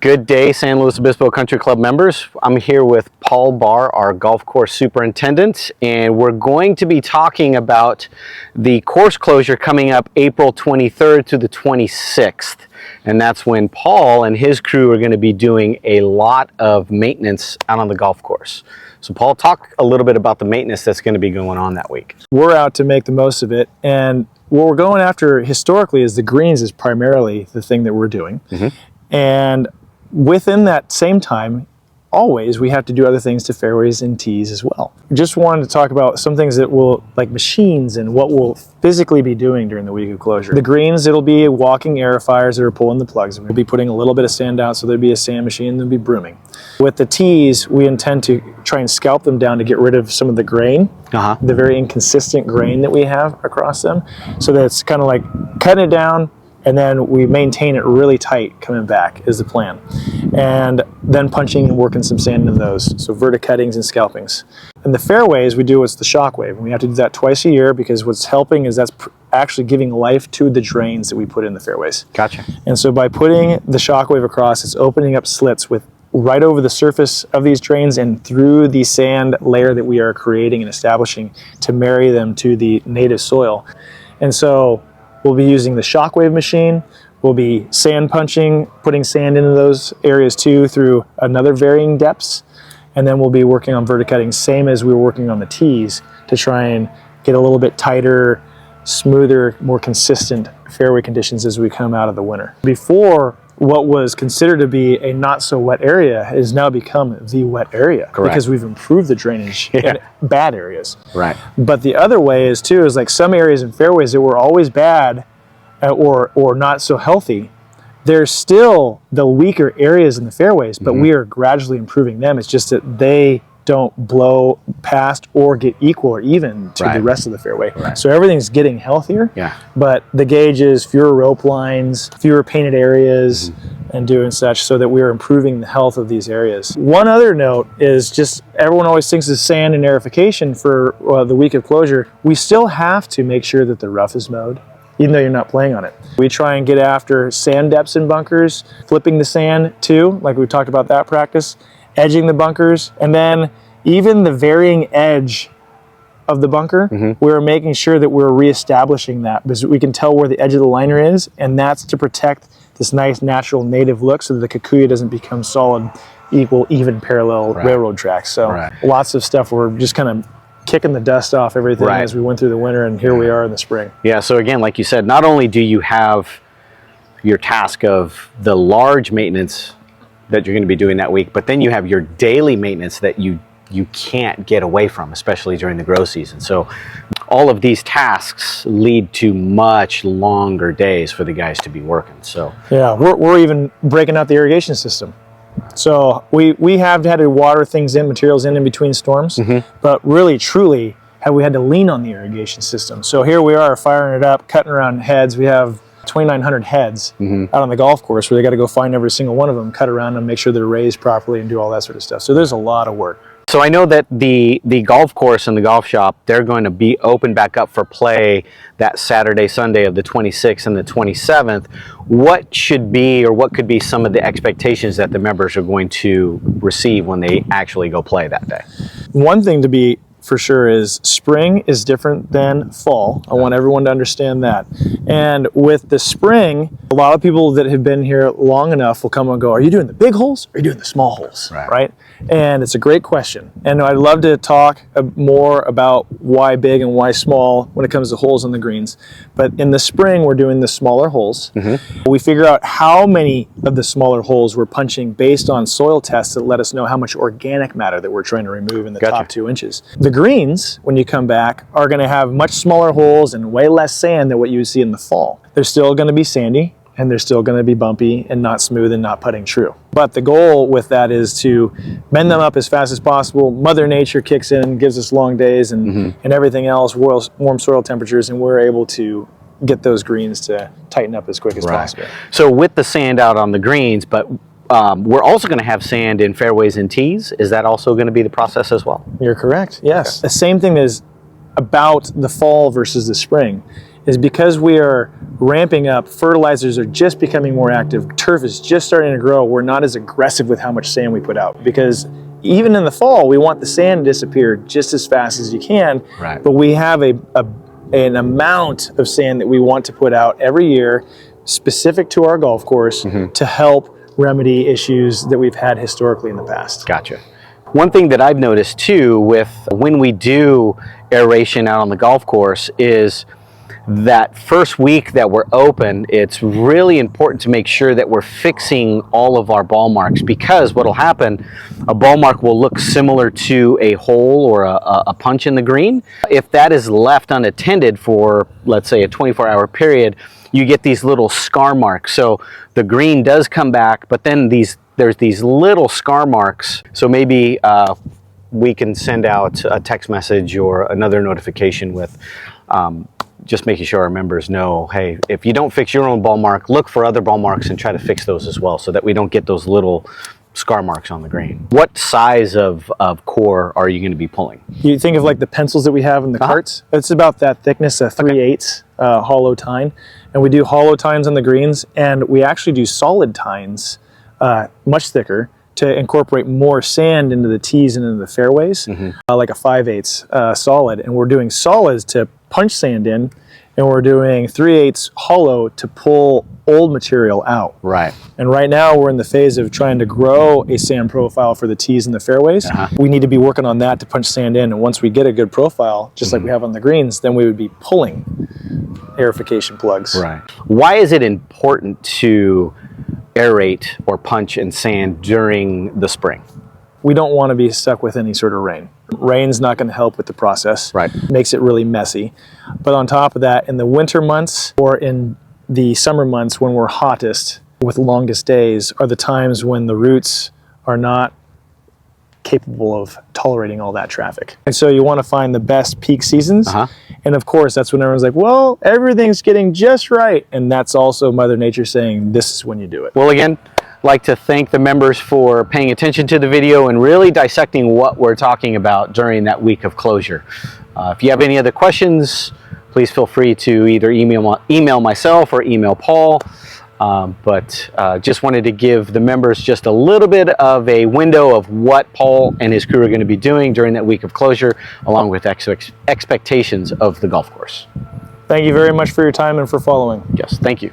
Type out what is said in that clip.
Good day, San Luis Obispo Country Club members. I'm here with Paul Barr, our golf course superintendent, and we're going to be talking about the course closure coming up April 23rd to the 26th. And that's when Paul and his crew are going to be doing a lot of maintenance out on the golf course. So Paul, talk a little bit about the maintenance that's going to be going on that week. We're out to make the most of it, and what we're going after historically is the greens is primarily the thing that we're doing. And within that same time, always we have to do other things to fairways and tees as well. We just wanted to talk about some things that will, like machines, and what we'll physically be doing during the week of closure. The greens, it'll be walking aerifiers that are pulling the plugs. We'll be putting a little bit of sand out, so there'll be a sand machine, there'll be brooming. With the tees, we intend to try and scalp them down to get rid of some of the grain, the very inconsistent grain that we have across them, so that it's kind of like cutting it down, and then we maintain it really tight coming back is the plan. And then punching and working some sand into those. So verticuttings and scalpings. And the fairways, we do what's the shockwave. And we have to do that twice a year, because what's helping is that's actually giving life to the drains that we put in the fairways. Gotcha. And so by putting the shockwave across, it's opening up slits with right over the surface of these drains and through the sand layer that we are creating and establishing to marry them to the native soil. And so we'll be using the shockwave machine. We'll be sand punching, putting sand into those areas too through another varying depths. And then we'll be working on verticutting, same as we were working on the tees, to try and get a little bit tighter, smoother, more consistent fairway conditions as we come out of the winter. Before, what was considered to be a not so wet area has now become the wet area. Correct. Because we've improved the drainage in bad areas. Right. But the other way is too, is like some areas in fairways that were always bad or not so healthy, there's still the weaker areas in the fairways, but we are gradually improving them. It's just that they don't blow past or get equal or even to the rest of the fairway. So everything's getting healthier, but the gauges, fewer rope lines, fewer painted areas, and doing such, so that we are improving the health of these areas. One other note is just, everyone always thinks of sand and aerification for the week of closure. We still have to make sure that the rough is mowed, even though you're not playing on it. We try and get after sand depths in bunkers, flipping the sand too, like we talked about that practice, edging the bunkers, and then even the varying edge of the bunker, we're making sure that we're reestablishing that, because we can tell where the edge of the liner is, and that's to protect this nice natural native look, so that the kikuyu doesn't become solid, equal, even parallel railroad tracks. So lots of stuff. We're just kind of kicking the dust off everything as we went through the winter, and here we are in the spring. Yeah, so again, like you said, not only do you have your task of the large maintenance that you're going to be doing that week, but then you have your daily maintenance that you can't get away from, especially during the grow season. So all of these tasks lead to much longer days for the guys to be working. So yeah, we're even breaking out the irrigation system. So we have had to water things in, materials in between storms, but really, truly, have we had to lean on the irrigation system. So here we are firing it up, cutting around heads. We have 2,900 heads out on the golf course, where they got to go find every single one of them, cut around them, make sure they're raised properly, and do all that sort of stuff. So there's a lot of work. So I know that the golf course and the golf shop, they're going to be open back up for play that Saturday, Sunday of the 26th and the 27th. What should be, or what could be some of the expectations that the members are going to receive when they actually go play that day? One thing to be for sure is spring is different than fall. I want everyone to understand that. And with the spring, a lot of people that have been here long enough will come and go, are you doing the big holes, or are you doing the small holes? Right? And it's a great question. And I'd love to talk more about why big and why small when it comes to holes on the greens. But in the spring, we're doing the smaller holes. We figure out how many of the smaller holes we're punching based on soil tests that let us know how much organic matter that we're trying to remove in the top 2 inches. The greens, when you come back, are going to have much smaller holes and way less sand than what you would see in the fall. They're still going to be sandy, and they're still going to be bumpy and not smooth and not putting true. But the goal with that is to mend them up as fast as possible. Mother Nature kicks in, gives us long days and everything else, warm soil temperatures, and we're able to get those greens to tighten up as quick as possible. So with the sand out on the greens, but we're also going to have sand in fairways and tees. Is that also going to be the process as well? You're correct, yes. The same thing is about the fall versus the spring is because we are ramping up, fertilizers are just becoming more active, turf is just starting to grow, we're not as aggressive with how much sand we put out, because even in the fall, we want the sand to disappear just as fast as you can, Right. but we have an amount of sand that we want to put out every year specific to our golf course to help remedy issues that we've had historically in the past. Gotcha. One thing that I've noticed too with when we do aeration out on the golf course is that first week that we're open, it's really important to make sure that we're fixing all of our ball marks, because what'll happen, a ball mark will look similar to a hole or a punch in the green. If that is left unattended for, let's say, a 24-hour period, you get these little scar marks. So the green does come back, but then there's these little scar marks. So maybe we can send out a text message or another notification with just making sure our members know, hey, if you don't fix your own ball mark, look for other ball marks and try to fix those as well, so that we don't get those little scar marks on the green. What size of core are you going to be pulling? You think of like the pencils that we have in the carts. It's about that thickness, a 3/8 hollow tine. And we do hollow tines on the greens, and we actually do solid tines, much thicker, to incorporate more sand into the tees and into the fairways, like a 5/8 solid. And we're doing solids to punch sand in, and we're doing 3/8 hollow to pull old material out. Right. And right now we're in the phase of trying to grow a sand profile for the tees and the fairways. We need to be working on that to punch sand in, and once we get a good profile, just like we have on the greens, then we would be pulling aerification plugs. Right. Why is it important to aerate or punch and sand during the spring? We don't want to be stuck with any sort of rain. Rain's not going to help with the process. Right. Makes it really messy. But on top of that, in the winter months or in the summer months when we're hottest with longest days are the times when the roots are not capable of tolerating all that traffic. And so you want to find the best peak seasons. And of course, that's when everyone's like, well, everything's getting just right. And that's also Mother Nature saying, this is when you do it. Well, again, I'd like to thank the members for paying attention to the video and really dissecting what we're talking about during that week of closure. If you have any other questions, please feel free to either email myself or email Paul. But just wanted to give the members just a little bit of a window of what Paul and his crew are going to be doing during that week of closure, along with expectations of the golf course. Thank you very much for your time and for following. Yes, thank you.